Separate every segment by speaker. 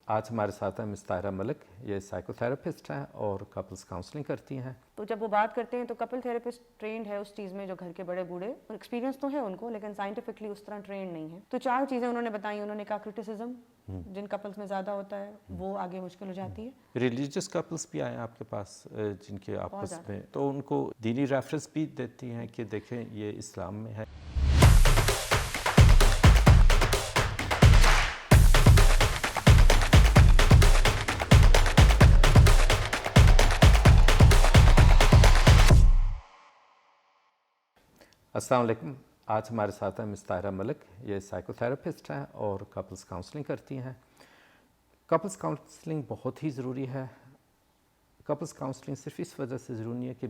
Speaker 1: آج ہمارے ساتھ ہیں مس طاہرہ ملک، یہ سائیکو تھراپسٹ ہیں اور کپلز کاؤنسلنگ کرتی ہیں۔
Speaker 2: تو جب وہ بات کرتے ہیں تو کپل تھراپسٹ ٹرینڈ ہے اس چیز میں جو گھر کے بڑے بوڑھے، اور ایکسپیرینس تو ہے ان کو لیکن سائنٹیفکلی اس طرح ٹرینڈ نہیں ہے۔ تو 4 چیزیں انہوں نے بتائی۔ انہوں نے کہا کرٹیسزم جن کپلز میں زیادہ ہوتا ہے وہ آگے مشکل ہو جاتی ہے۔
Speaker 1: ریلیجیس کپلز بھی آئے ہیں آپ کے پاس جن کے آپس میں، تو ان کو دینی ریفرنس بھی دیتی ہیں کہ دیکھیں یہ اسلام میں ہے۔ السلام علیکم، آج ہمارے ساتھ ہیں مس طاہرہ ملک، یہ سائیکو تھراپسٹ ہیں اور کپلز کاؤنسلنگ کرتی ہیں۔ کپلز کاؤنسلنگ بہت ہی ضروری ہے۔ کپلز کاؤنسلنگ صرف اس وجہ سے ضروری نہیں ہے کہ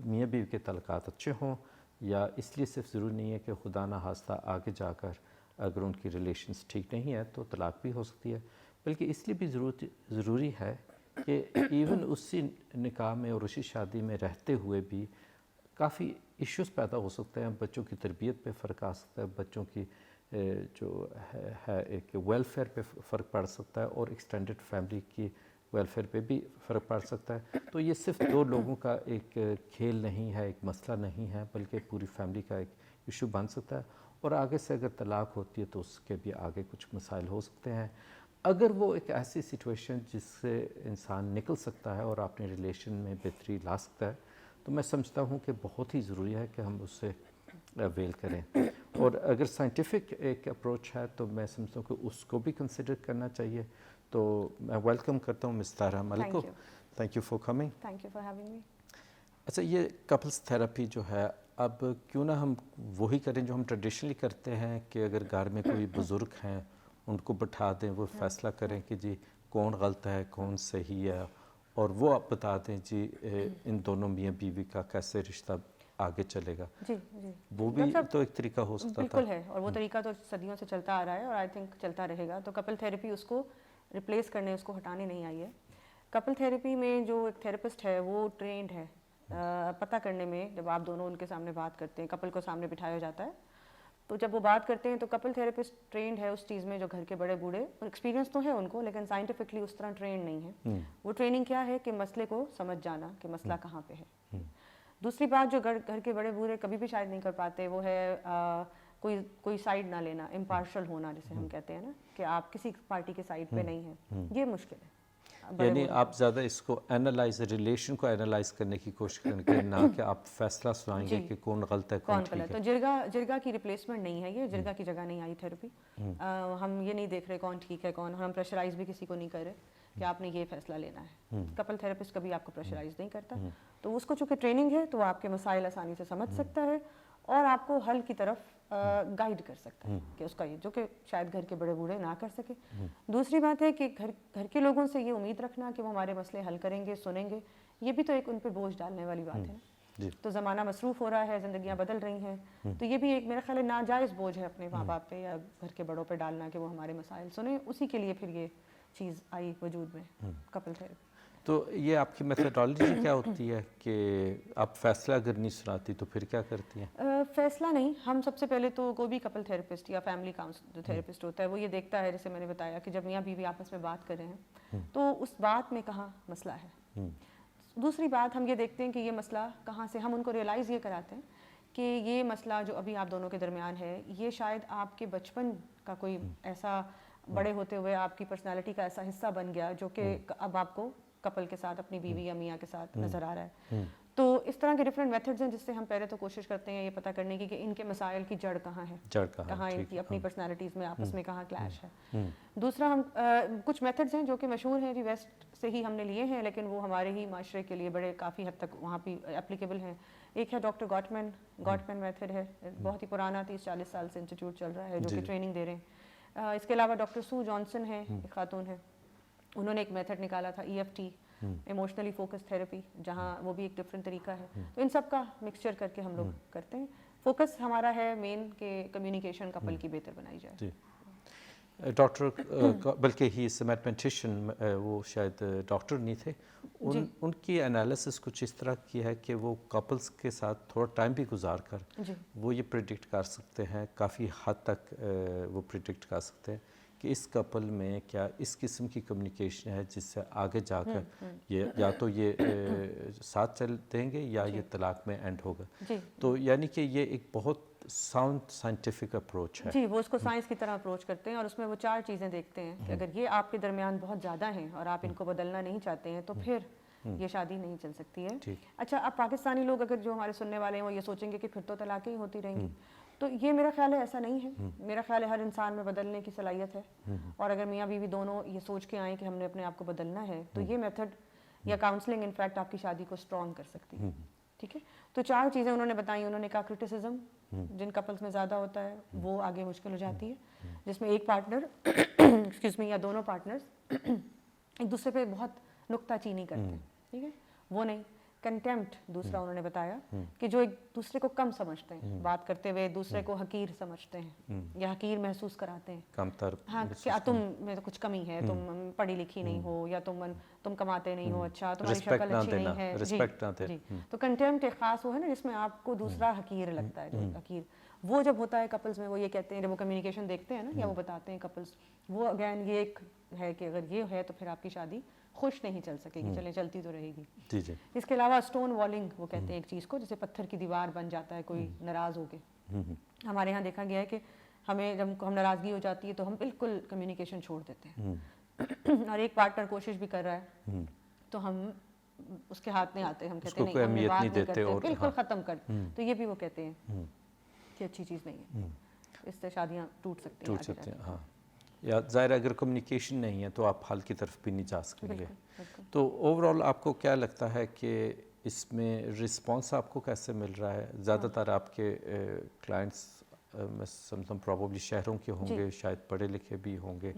Speaker 1: میاں بیوی کے تعلقات اچھے ہوں، یا اس لیے صرف ضروری نہیں ہے کہ خدا نہ خواستہ آگے جا کر اگر ان کی ریلیشنز ٹھیک نہیں ہے تو طلاق بھی ہو سکتی ہے، بلکہ اس لیے بھی ضروری ہے کہ ایون اسی نکاح میں اور اسی شادی میں رہتے ہوئے بھی کافی ایشوز پیدا ہو سکتے ہیں۔ بچوں کی تربیت پہ فرق آ سکتا ہے، بچوں کی جو ہے ایک ویلفیئر پہ فرق پڑ سکتا ہے، اور ایکسٹینڈڈ فیملی کی ویلفیئر پہ بھی فرق پڑ سکتا ہے۔ تو یہ صرف 2 لوگوں کا ایک کھیل نہیں ہے، ایک مسئلہ نہیں ہے، بلکہ پوری فیملی کا ایک ایشو بن سکتا ہے، اور آگے سے اگر طلاق ہوتی ہے تو اس کے بھی آگے کچھ مسائل ہو سکتے ہیں۔ اگر وہ ایک ایسی سچویشن جس سے انسان نکل سکتا ہے اور اپنے ریلیشن میں بہتری لا سکتا ہے، تو میں سمجھتا ہوں کہ بہت ہی ضروری ہے کہ ہم اس سے اویل کریں۔ اور اگر سائنٹیفک ایک اپروچ ہے تو میں سمجھتا ہوں کہ اس کو بھی کنسیڈر کرنا چاہیے۔ تو میں ویلکم کرتا ہوں مس طاہرہ ملک کو۔ Thank you for coming.
Speaker 2: Thank you for having me.
Speaker 1: اچھا، یہ کپلز تھراپی جو ہے، اب کیوں نہ ہم وہی کریں جو ہم ٹریڈیشنلی کرتے ہیں کہ اگر گھر میں کوئی بزرگ ہیں ان کو بٹھا دیں، وہ فیصلہ کریں کہ جی کون غلط ہے کون صحیح ہے، اور وہ آپ بتا دیں جی ان دونوں میاں بیوی کا کیسے رشتہ آگے چلے گا۔
Speaker 2: جی
Speaker 1: وہ بھی تو ایک طریقہ ہو سکتا تھا۔
Speaker 2: بالکل ہے، اور وہ طریقہ تو صدیوں سے چلتا آ رہا ہے اور آئی تھنک چلتا رہے گا۔ تو کپل تھیراپی اس کو ریپلیس کرنے، اس کو ہٹانے نہیں آئی ہے۔ کپل تھیراپی میں جو ایک تھراپسٹ ہے وہ ٹرینڈ ہے پتہ کرنے میں، جب آپ دونوں ان کے سامنے بات کرتے ہیں، کپل کو سامنے بٹھایا جاتا ہے، تو جب وہ بات کرتے ہیں تو کپل تھراپسٹ ٹرینڈ ہے اس چیز میں جو گھر کے بڑے بوڑھے، اور ایکسپیرینس تو ہے ان کو لیکن سائنٹیفکلی اس طرح ٹرینڈ نہیں ہے۔ وہ ٹریننگ کیا ہے کہ مسئلے کو سمجھ جانا کہ مسئلہ کہاں پہ ہے۔ دوسری بات جو گھر کے بڑے بوڑھے کبھی بھی شاید نہیں کر پاتے وہ ہے کوئی سائیڈ نہ لینا، امپارشل ہونا جسے ہم کہتے ہیں نا، کہ آپ کسی پارٹی کے سائیڈ پہ نہیں ہیں۔ یہ مشکل ہے۔
Speaker 1: یعنی آپ زیادہ اس کو ریلیشن کو اینالائز کرنے کی کوشش کریں گے، نہ کہ آپ فیصلہ سنائیں گے کہ کون غلط ہے کون ٹھیک ہے۔
Speaker 2: تو جرگا کی ریپلیسمنٹ نہیں ہے، یہ جرگا کی جگہ نہیں آئی تھراپی۔ ہم یہ نہیں دیکھ رہے کون ٹھیک ہے کون، ہم پریشرائز بھی کسی کو نہیں کر رہے کہ آپ نے یہ فیصلہ لینا ہے۔ کپل تھراپسٹ کبھی آپ کو پریشرائز نہیں کرتا، تو اس کو چونکہ ٹریننگ ہے تو وہ آپ کے مسائل آسانی سے سمجھ سکتا ہے اور آپ کو حل کی طرف گائیڈ کر سکتا ہے کہ اس کا یہ، جو کہ شاید گھر کے بڑے بوڑھے نہ کر سکے۔ دوسری بات ہے کہ گھر کے لوگوں سے یہ امید رکھنا کہ وہ ہمارے مسئلے حل کریں گے، سنیں گے، یہ بھی تو ایک ان پہ بوجھ ڈالنے والی بات ہے نا۔ تو زمانہ مصروف ہو رہا ہے، زندگیاں بدل رہی ہیں، تو یہ بھی ایک میرا خیال ہے ناجائز بوجھ ہے اپنے ماں باپ پہ یا گھر کے بڑوں پہ ڈالنا کہ وہ ہمارے مسائل سنیں۔ اسی کے لیے پھر یہ چیز آئی وجود میں، کپل تھراپی۔
Speaker 1: تو یہ آپ کی میتھڈالوجی کیا ہوتی ہے کہ آپ فیصلہ اگر نہیں سناتی تو پھر کیا کرتی ہیں؟
Speaker 2: فیصلہ نہیں، ہم سب سے پہلے تو کوئی بھی کپل تھراپسٹ یا فیملی کاؤنسل تھراپسٹ ہوتا ہے وہ یہ دیکھتا ہے، جیسے میں نے بتایا کہ جب میاں بیوی آپس میں بات کر رہے ہیں تو اس بات میں کہاں مسئلہ ہے۔ دوسری بات ہم یہ دیکھتے ہیں کہ یہ مسئلہ کہاں سے، ہم ان کو ریئلائز یہ کراتے ہیں کہ یہ مسئلہ جو ابھی آپ دونوں کے درمیان ہے یہ شاید آپ کے بچپن کا کوئی ایسا بڑے ہوتے ہوئے آپ کی پرسنالٹی کا ایسا حصہ بن گیا جو کہ اب آپ کو کپل کے ساتھ، اپنی بیوی یا میاں کے ساتھ نظر آ رہا ہے۔ تو اس طرح کے ڈفرینٹ میتھڈز ہیں جس سے ہم پہلے تو کوشش کرتے ہیں یہ پتہ کرنے کی کہ ان کے مسائل کی جڑ کہاں ہے، کہاں ان کی اپنی پرسنالٹیز میں آپس میں کہاں کلیش ہے۔ دوسرا ہم کچھ میتھڈز ہیں جو کہ مشہور ہیں جی، ویسٹ سے ہی ہم نے لیے ہیں لیکن وہ ہمارے ہی معاشرے کے لیے بڑے کافی حد تک وہاں بھی اپلیکیبل ہیں۔ ایک ہے ڈاکٹر گاٹمن میتھڈ ہے، بہت ہی پرانا، 30-40 سال سے انسٹیٹیوٹ چل رہا ہے جو کہ ٹریننگ دے رہے ہیں۔ اس کے علاوہ ڈاکٹر سو جانسن ہے، ایک خاتون ہے، انہوں نے ایک میتھڈ نکالا تھا EFT، ایموشنلی فوکس تھراپی، جہاں وہ بھی ایک ڈفرینٹ طریقہ ہے۔ تو ان سب کا مکسچر کر کے ہم لوگ کرتے ہیں۔ فوکس ہمارا ہے مین کہ کمیونیکیشن کپل کی بہتر بنائی جائے۔
Speaker 1: ڈاکٹر بلکہ ہی از میتھمیٹیشین، وہ شاید ڈاکٹر نہیں تھے، ان کی انالیسس کچھ اس طرح کی ہے کہ وہ کپلز کے ساتھ تھوڑا ٹائم بھی گزار کر وہ یہ پریڈکٹ کر سکتے ہیں، کافی حد تک وہ پریڈکٹ کر سکتے ہیں کہ اس کپل میں کیا اس قسم کی کمیونیکیشن ہے جس سے آگے جا کر یہ یا تو یہ ساتھ چل دیں گے یا یہ طلاق میں اینڈ ہوگا. تو یعنی کہ یہ ایک بہت ساؤنڈ سائنٹیفک اپروچ ہے.
Speaker 2: جی، وہ اس کو سائنس کی طرح اپروچ کرتے ہیں اور اس میں وہ 4 چیزیں دیکھتے ہیں کہ اگر یہ آپ کے درمیان بہت زیادہ ہیں اور آپ ان کو بدلنا نہیں چاہتے ہیں تو پھر یہ شادی نہیں چل سکتی ہے. اچھا، اب پاکستانی لوگ اگر جو ہمارے سننے والے ہیں وہ یہ سوچیں گے کہ پھر تو طلاقیں ہی ہوتی رہیں گی، تو یہ میرا خیال ہے ایسا نہیں ہے. میرا خیال ہے ہر انسان میں بدلنے کی صلاحیت ہے، اور اگر میاں بیوی دونوں یہ سوچ کے آئیں کہ ہم نے اپنے آپ کو بدلنا ہے تو یہ میتھڈ یا کاؤنسلنگ انفیکٹ آپ کی شادی کو اسٹرانگ کر سکتی ہے. ٹھیک ہے، تو 4 چیزیں انہوں نے بتائیں. انہوں نے کہا کرٹیسزم جن کپلز میں زیادہ ہوتا ہے وہ آگے مشکل ہو جاتی ہے، جس میں ایک پارٹنر ایکسکیوز می یا دونوں پارٹنرز ایک دوسرے پہ بہت نکتہ چینی کرتے ہیں. ٹھیک ہے، وہ نہیں. کنٹیمپٹ دوسرا انہوں نے بتایا کہ جو ایک دوسرے کو کم سمجھتے ہیں، بات کرتے ہوئے دوسرے کو حقیر سمجھتے ہیں یا حقیر محسوس کراتے ہیں.
Speaker 1: کم تر،
Speaker 2: ہاں، کہ تم میں تو کچھ کمی ہے، تم پڑھی لکھی نہیں ہو، یا تم کماتے نہیں ہو، اچھا تمہاری شکل اچھی نہیں ہے. جی، تو کنٹیمپٹ ایک خاص وہ ہے نا جس میں آپ کو دوسرا حقیر لگتا ہے. جو حقیر وہ جب ہوتا ہے کپلز میں، وہ یہ کہتے ہیں جب وہ کمیونیکیشن دیکھتے ہیں نا یا وہ بتاتے ہیں کپلز، وہ اگین یہ ایک ہے کہ اگر یہ ہے تو پھر آپ کی شادی خوش نہیں چل سکے گی. چلیں چلتی تو رہے گی.
Speaker 1: جی جی.
Speaker 2: اس کے علاوہ اسٹون والنگ وہ کہتے ہیں ایک چیز کو، جیسے پتھر کی دیوار بن جاتا ہے کوئی ناراض ہو کے. ہمارے ہاں دیکھا گیا ہے کہ ہمیں جب ہم ناراضگی ہو جاتی ہے تو ہم بالکل کمیونیکیشن چھوڑ دیتے ہیں، اور ایک پارٹنر کوشش بھی کر رہا ہے تو ہم اس کے ہاتھ نہیں آتے، ہم کہتے ہیں نہیں، ہم بات نہیں کرتے، بالکل ختم کر. تو یہ بھی وہ کہتے ہیں کہ اچھی چیز نہیں ہے، اس سے شادیاں ٹوٹ سکتی ہیں.
Speaker 1: ہاں، یا ظاہر اگر کمیونیکیشن نہیں ہے تو آپ حل کی طرف بھی نہیں جا سکیں گے. تو اوور آل آپ کو کیا لگتا ہے کہ اس میں رسپانس آپ کو کیسے مل رہا ہے؟ زیادہ تر آپ کے کلائنٹس میں سمجھتا ہوں پرابیبلی شہروں کے ہوں گے، شاید پڑھے لکھے بھی ہوں گے.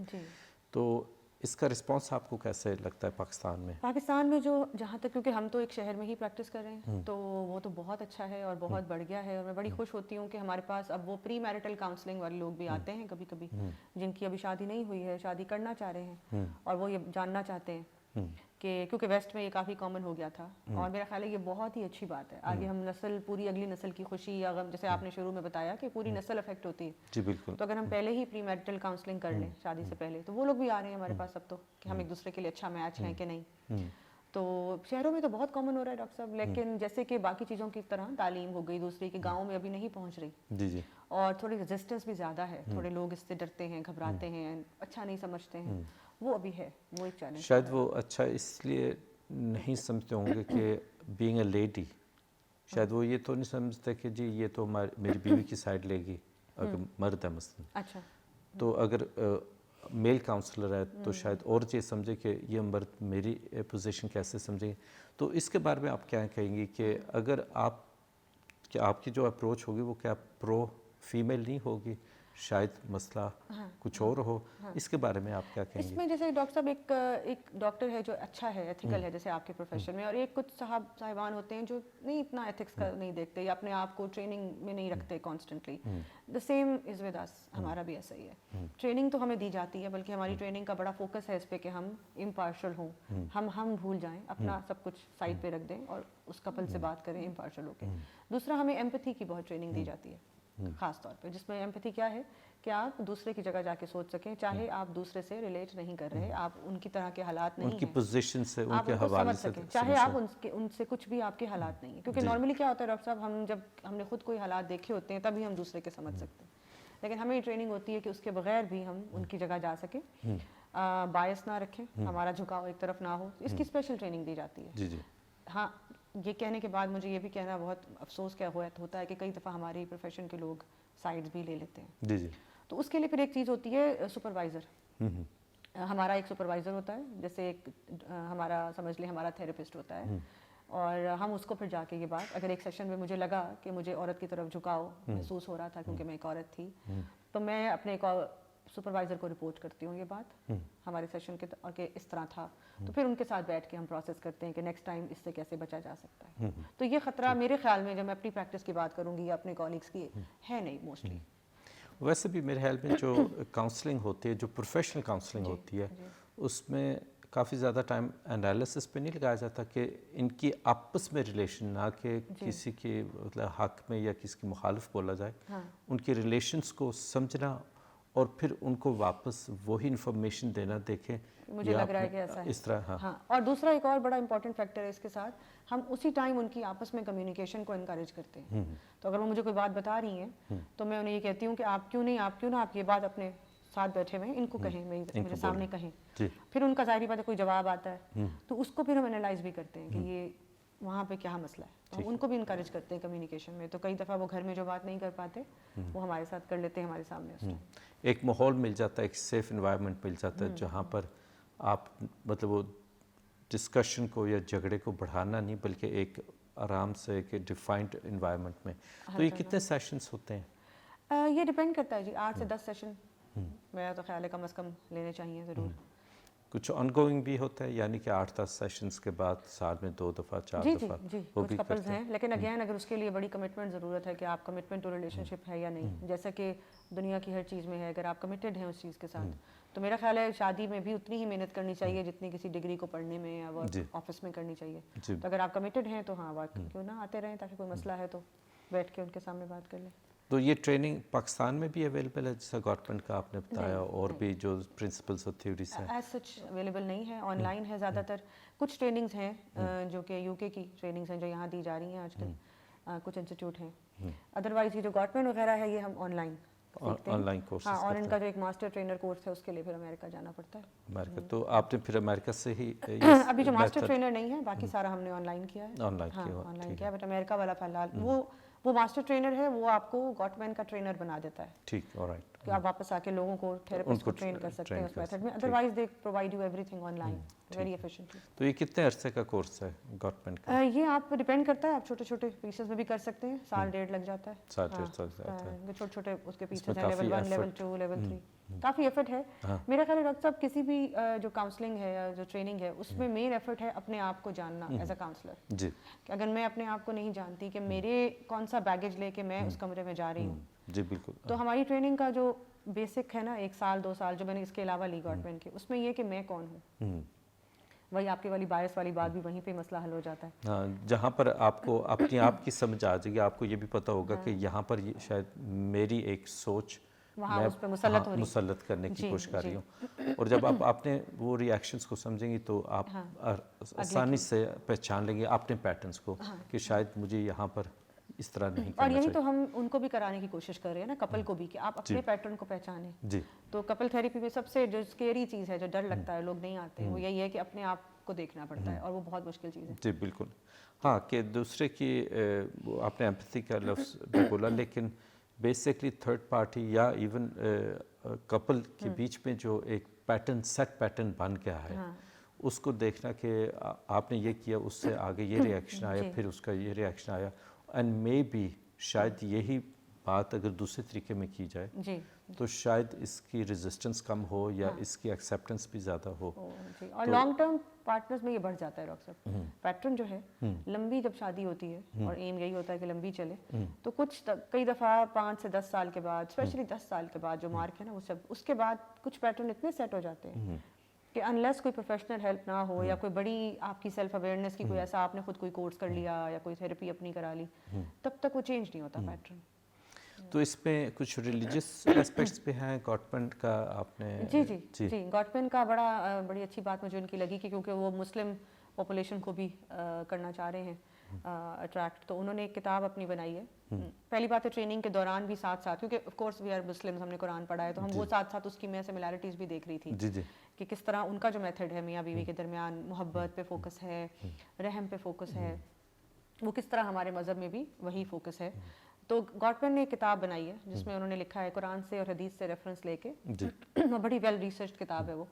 Speaker 1: تو اس کا رسپانس آپ کو کیسے لگتا ہے پاکستان میں؟
Speaker 2: پاکستان میں جو جہاں تک، کیونکہ ہم تو ایک شہر میں ہی پریکٹس کر رہے ہیں تو وہ تو بہت اچھا ہے اور بہت بڑھ گیا ہے. اور میں بڑی خوش ہوتی ہوں کہ ہمارے پاس اب وہ پری میرٹل کاؤنسلنگ والے لوگ بھی آتے ہیں کبھی کبھی، جن کی ابھی شادی نہیں ہوئی ہے، شادی کرنا چاہ رہے ہیں اور وہ یہ جاننا چاہتے ہیں کہ کیونکہ ویسٹ میں یہ کافی کامن ہو گیا تھا. اور میرا خیال ہے یہ بہت ہی اچھی بات ہے. آگے ہم نسل، پوری اگلی نسل کی خوشی یا غم، جیسے آپ نے شروع میں بتایا کہ پوری نسل افیکٹ ہوتی ہے.
Speaker 1: جی بالکل.
Speaker 2: تو اگر ہم پہلے ہی پری میرٹل کاؤنسلنگ کر لیں شادی سے پہلے، تو وہ لوگ بھی آ رہے ہیں ہمارے پاس اب تو کہ ہم ایک دوسرے کے لیے اچھا میچ ہیں کہ نہیں. تو شہروں میں تو بہت کامن ہو رہا ہے ڈاکٹر صاحب، لیکن جیسے کہ باقی چیزوں کی طرح تعلیم ہو گئی دوسری کہ گاؤں میں ابھی نہیں پہنچ رہی.
Speaker 1: جی جی.
Speaker 2: اور تھوڑی ریزسٹنس بھی زیادہ ہے، تھوڑے لوگ اس سے ڈرتے ہیں، گھبراتے ہیں، اچھا نہیں سمجھتے ہیں. وہ ابھی ہے، وہ ایک چیلنج.
Speaker 1: شاید وہ اچھا اس لیے نہیں سمجھتے ہوں گے کہ بینگ اے لیڈی، شاید وہ یہ تو نہیں سمجھتے کہ جی یہ تو میری بیوی کی سائڈ لے گی اگر مرد ہے مثلاً.
Speaker 2: اچھا.
Speaker 1: تو اگر میل کاؤنسلر ہے تو شاید اور چیز سمجھے کہ یہ مرد میری پوزیشن کیسے سمجھیں گے. تو اس کے بارے میں آپ کیا کہیں گی کہ اگر آپ کی جو اپروچ ہوگی وہ کیا پرو فیمیل نہیں ہوگی؟ شاید مسئلہ کچھ اور ہو. اس کے بارے میں آپ کیا کہیں گے؟
Speaker 2: اس میں جیسے ڈاکٹر صاحب ایک ڈاکٹر ہے جو اچھا ہے، ایتھیکل ہے، جیسے آپ کے پروفیشن میں، اور ایک کچھ صاحبان ہوتے ہیں جو نہیں اتنا ایتھکس کا نہیں دیکھتے یا اپنے آپ کو ٹریننگ میں نہیں رکھتے constantly. The same is with us, ہمارا بھی ایسا ہی ہے. ٹریننگ تو ہمیں دی جاتی ہے، بلکہ ہماری ٹریننگ کا بڑا فوکس ہے اس پہ کہ ہم امپارشل ہوں، ہم بھول جائیں، اپنا سب کچھ سائڈ پہ رکھ دیں اور اس کپل سے بات کریں امپارشل ہو کے. دوسرا، ہمیں ایمپتھی کی بہت ٹریننگ دی جاتی ہے خاص طور پہ، جس میں ایمپتھی کیا ہے کہ آپ دوسرے کی جگہ جا کے سوچ سکیں، چاہے آپ دوسرے سے ریلیٹ نہیں کر رہے، آپ ان کی طرح کے حالات نہیں ہیں،
Speaker 1: ان کی پوزیشن سے، ان کے حوالے سے
Speaker 2: چاہے آپ ان سے کچھ بھی آپ کے حالات نہیں ہیں. کیونکہ نارملی کیا ہوتا ہے ڈاکٹر صاحب، جب ہم نے خود کوئی حالات دیکھے ہوتے ہیں تبھی ہم دوسرے کے سمجھ سکتے ہیں. لیکن ہمیں یہ ٹریننگ ہوتی ہے کہ اس کے بغیر بھی ہم ان کی جگہ جا سکیں، بائس نہ رکھیں، ہمارا جھکاؤ ایک طرف نہ ہو. اس کی اسپیشل ٹریننگ دی جاتی ہے.
Speaker 1: جی جی.
Speaker 2: ہاں، یہ کہنے کے بعد مجھے یہ بھی کہنا بہت افسوس کیا ہوتا ہے کہ کئی دفعہ ہماری پروفیشن کے لوگ سائڈز بھی لے لیتے ہیں.
Speaker 1: جی جی.
Speaker 2: تو اس کے لیے پھر ایک چیز ہوتی ہے سپروائزر. ہمارا ایک سپروائزر ہوتا ہے، جیسے ایک ہمارا سمجھ لیں ہمارا تھراپسٹ ہوتا ہے، اور ہم اس کو پھر جا کے یہ بات، اگر ایک سیشن میں مجھے لگا کہ مجھے عورت کی طرف جھکاؤ محسوس ہو رہا تھا کیونکہ میں ایک عورت تھی، تو میں اپنے ایک سپروائزر کو رپورٹ کرتی ہوں یہ بات ہمارے سیشن کے، اور کہ اس طرح تھا. تو پھر ان کے ساتھ بیٹھ کے ہم پروسیس کرتے ہیں کہ نیکسٹ ٹائم اس سے کیسے بچا جا سکتا ہے. تو یہ خطرہ میرے خیال میں، جب میں اپنی پریکٹس کی بات کروں گی یا اپنے کالیگس کی، ہے نہیں موسٹلی.
Speaker 1: ویسے بھی میرے خیال میں جو کاؤنسلنگ ہوتی ہے، جو پروفیشنل کاؤنسلنگ ہوتی ہے، اس میں کافی زیادہ ٹائم انالیسس پہ نہیں لگایا جاتا کہ ان کی آپس میں ریلیشن، نہ کہ کسی کے مطلب حق میں یا کسی کی مخالف بولا جائے. ان کے ریلیشنس کو سمجھنا اور پھر ان کو واپس وہی انفارمیشن دینا دیکھیں
Speaker 2: مجھے لگ رہا ہے کہ ایسا ہے
Speaker 1: اس طرح.
Speaker 2: ہاں. اور دوسرا ایک اور بڑا امپورٹنٹ فیکٹر ہے اس کے ساتھ, ہم اسی ٹائم ان کی آپس میں کمیونیکیشن کو انکریج کرتے ہیں. تو اگر وہ مجھے کوئی بات بتا رہی ہیں تو میں انہیں یہ کہتی ہوں کہ آپ کیوں نہ آپ یہ بات اپنے ساتھ بیٹھے ہوئے ان کو کہیں, میرے سامنے کہیں. پھر ان کا ظاہری بات ہے کوئی جواب آتا ہے تو اس کو پھر ہم انالائز بھی کرتے ہیں کہ یہ وہاں پہ کیا مسئلہ ہے, تو ہم ان کو بھی انکریج کرتے ہیں کمیونیکیشن میں. تو کئی دفعہ وہ گھر میں جو بات نہیں کر پاتے وہ ہمارے ساتھ کر لیتے ہیں ہمارے سامنے. اس
Speaker 1: ایک ماحول مل جاتا ہے, ایک سیف انوائرمنٹ مل جاتا ہے جہاں پر آپ مطلب وہ ڈسکشن کو یا جھگڑے کو بڑھانا نہیں بلکہ ایک آرام سے ایک ڈیفائنڈ انوائرمنٹ میں. تو یہ کتنے سیشنز ہوتے ہیں؟
Speaker 2: یہ ڈیپینڈ کرتا ہے جی, 8 سے 10 سیشن میرا تو خیال ہے کم از کم لینے چاہیے ضرور.
Speaker 1: کچھ آن گوئنگ بھی ہوتا ہے یعنی کہ 8-10 سیشنز کے بعد سال میں 2 دفعہ 4 دفعہ
Speaker 2: جی کچھ کپلز ہیں, لیکن اگین اگر اس کے لیے بڑی کمٹمنٹ ضرورت ہے کہ آپ کمٹمنٹ ٹو ریلیشن شپ ہے یا نہیں, جیسا کہ دنیا کی ہر چیز میں ہے, اگر آپ کمیٹڈ ہیں اس چیز کے ساتھ تو میرا خیال ہے شادی میں بھی اتنی ہی محنت کرنی چاہیے جتنی کسی ڈگری کو پڑھنے میں یا ورک آفس میں کرنی چاہیے. تو اگر آپ کمیٹڈ ہیں تو ہاں ورک کیوں نہ آتے رہیں, تاکہ کوئی مسئلہ ہے تو بیٹھ کے ان کے سامنے بات کر لیں.
Speaker 1: تو یہ ٹریننگ پاکستان میں بھی اویلیبل ہے جیسا گورنمنٹ کا آپ نے بتایا, اور بھی جو پرنسپلس اور تھیوریز ہیں؟
Speaker 2: ایز سچ اویلیبل نہیں ہے, آن لائن ہے زیادہ تر. کچھ ٹریننگز ہیں جو کہ یو کے کی ٹریننگز ہیں جو یہاں دی جا رہی ہیں آج کل, کچھ انسٹیٹیوٹ ہیں. ادروائز یہ جو گورنمنٹ وغیرہ ہے یہ ہم آن لائن سیکھتے ہیں.
Speaker 1: آن لائن کورسز
Speaker 2: ہاں, اور ان کا جو ایک ماسٹر ٹرینر کورس ہے اس کے لیے پھر امریکہ جانا پڑتا ہے.
Speaker 1: امریکہ, تو آپ نے پھر امریکہ سے ہی
Speaker 2: ابھی جو ماسٹر ٹرینر نہیں ہے, باقی سارا ہم نے آن لائن کیا ہے.
Speaker 1: آن لائن
Speaker 2: کیا ہے, بٹ امریکہ والا فی الحال وہ ماسٹر ٹرینر ہے, وہ آپ کو گورنمنٹ کا ٹرینر بنا دیتا ہے.
Speaker 1: ٹھیک, آلرائٹ,
Speaker 2: کہ آپ واپس آ کے لوگوں کو تھیراپسٹ کو ٹرین کر سکتے ہیں اس میتھڈ میں. Otherwise they provide you every thing on line very efficiently.
Speaker 1: تو یہ کتنے عرصے کا کورس ہے گورنمنٹ کا؟
Speaker 2: یہ آپ ڈیپینڈ کرتا ہے, آپ چھوٹے چھوٹے پیسز میں بھی کر سکتے ہیں, 1.5 سال لگ جاتا ہے.
Speaker 1: 1.5 سال جاتا ہے.
Speaker 2: چھوٹے چھوٹے اس کے پیسز ہیں, لیول 1, لیول 2, لیول 3, کافی ایفرٹ ہے. میرا خیال ہے ڈاکٹر صاحب کسی بھی جو کاؤنسلنگ ہے یا جو ٹریننگ ہے اس میں مین ایفرٹ ہے اپنے آپ کو جاننا ایز اے کاؤنسلر.
Speaker 1: جی,
Speaker 2: کہ اگر میں اپنے آپ کو نہیں جانتی کہ میرے کون سا بیگیج لے کے میں اس کمرے میں جا رہی ہوں.
Speaker 1: جی بالکل.
Speaker 2: تو ہماری ٹریننگ کا جو بیسک ہے نا 1 سال 2 سال جو میں نے اس کے علاوہ لی گورنمنٹ کے, اس میں یہ کہ میں کون ہوں, وہی آپ کی والی بایس والی بات بھی وہیں پہ مسئلہ حل ہو جاتا ہے.
Speaker 1: ہاں, جہاں پر آپ کو اپنی آپ کی سمجھ آ جائے گی, آپ کو یہ بھی پتہ ہوگا کہ یہاں پر شاید میری ایک سوچ
Speaker 2: وہاں اس پہ
Speaker 1: مسلط کرنے کی کوشش کر رہی ہوں. اور جب آپ نے وہ ری ایکشنز کو سمجھیں گی تو آپ آسانی سے پہچان لیں گے اپنے پیٹرنس کو کہ شاید مجھے یہاں پر اس طرح نہیں کرنا
Speaker 2: اور
Speaker 1: چاہیے.
Speaker 2: یہی تو ہم ان کو بھی کرانے کی کوشش کر رہے ہیں نا, کپل کو بھی, کہ آپ اپنے پیٹرن کو پہچانیں.
Speaker 1: جی,
Speaker 2: تو کپل تھیراپی میں سب سے جو اسکیری چیز ہے, جو ڈر لگتا ہے, لوگ نہیں آتے ہیں, وہ یہی ہے کہ اپنے آپ کو دیکھنا پڑتا ہے, اور وہ بہت مشکل چیز ہے.
Speaker 1: جی بالکل. ہاں, کہ دوسرے کی آپ نے ایمپتھی کا لفظ بولا, لیکن بیسکلی تھرڈ پارٹی یا ایون کپل کے بیچ میں جو ایک پیٹرن سیٹ پیٹرن بن گیا ہے, اس کو دیکھنا کہ آپ نے یہ کیا, اس سے آگے یہ ری ایکشن آیا, پھر اس کا یہ ری ایکشن آیا, اینڈ مے بی شاید یہی بات اگر دوسرے طریقے میں کی جائے تو شاید اس کی ریزسٹنس کم ہو یا اس کی ایکسیپٹنس بھی زیادہ ہو.
Speaker 2: اور لانگ ٹرم پارٹنرز میں یہ بڑھ جاتا ہے ڈاکٹر صاحب. پیٹرن جو ہے لمبی جب شادی ہوتی ہے, اور ایم یہی ہوتا ہے کہ لمبی چلے, تو کچھ کئی دفعہ 5 سے 10 سال کے بعد, اسپیشلی 10 سال کے بعد جو مارک ہے نا, وہ سب اس کے بعد کچھ پیٹرن اتنے سیٹ ہو جاتے ہیں کہ انلیس کوئی پروفیشنل ہیلپ نہ ہو یا کوئی بڑی آپ کی سیلف اویئرنیس کی کوئی ایسا آپ نے خود کوئی کورس کر لیا یا کوئی تھیراپی اپنی کرا لی, تب تک وہ چینج نہیں ہوتا پیٹرن.
Speaker 1: تو اس میں کچھ ریلیجس ایسپیکٹس بھی ہیں گورنمنٹ کا, آپ نے؟
Speaker 2: جی گورنمنٹ کا بڑی اچھی بات مجھے ان کی لگی کہ کیونکہ وہ مسلم پاپولیشن کو بھی کرنا چاہ رہے ہیں اٹریکٹ, تو انہوں نے ایک کتاب اپنی بنائی ہے. پہلی بات ہے ٹریننگ کے دوران بھی ساتھ ساتھ, کیونکہ of course we are Muslim, ہم نے قرآن پڑھا ہے, تو ہم وہ ساتھ ساتھ اس کی میں سملیرٹیز بھی دیکھ رہی تھی کہ کس طرح ان کا جو میتھڈ ہے میاں بیوی کے درمیان, محبت پہ فوکس ہے, رحم پہ فوکس ہے, وہ کس طرح ہمارے مذہب میں بھی وہی فوکس ہے. تو گورنمنٹ نے ایک کتاب بنائی ہے جس میں انہوں نے لکھا ہے قرآن سے اور حدیث سے ریفرنس لے کے, بڑی ویل ریسرچ کتاب ہے وہ.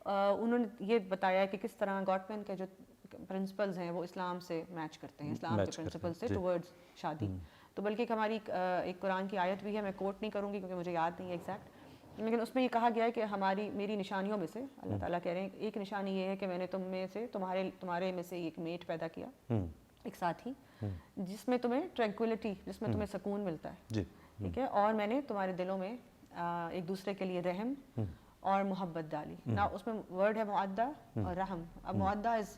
Speaker 2: انہوں نے یہ بتایا ہے کہ کس طرح گورنمنٹ کے جو پرنسپلز ہیں وہ اسلام سے میچ کرتے ہیں, اسلام کے پرنسپل سے ٹورڈز شادی. تو بلکہ ہماری ایک قرآن کی آیت بھی ہے, میں کوٹ نہیں کروں گی کیونکہ مجھے یاد نہیں ہے ایگزیکٹ, لیکن اس میں یہ کہا گیا ہے کہ میری نشانیوں میں سے اللہ تعالیٰ کہہ رہے ہیں ایک نشانی یہ ہے کہ میں نے تم میں سے تمہارے میں سے ایک میٹ پیدا کیا, ایک ساتھی, جس میں تمہیں ٹرینکولیٹی, جس میں تمہیں سکون ملتا ہے, ٹھیک ہے, اور میں نے تمہارے دلوں میں ایک دوسرے کے لیے رحم اور محبت ڈالی. نا اس میں ورڈ ہے معدہ اور رحم. اب معدہ از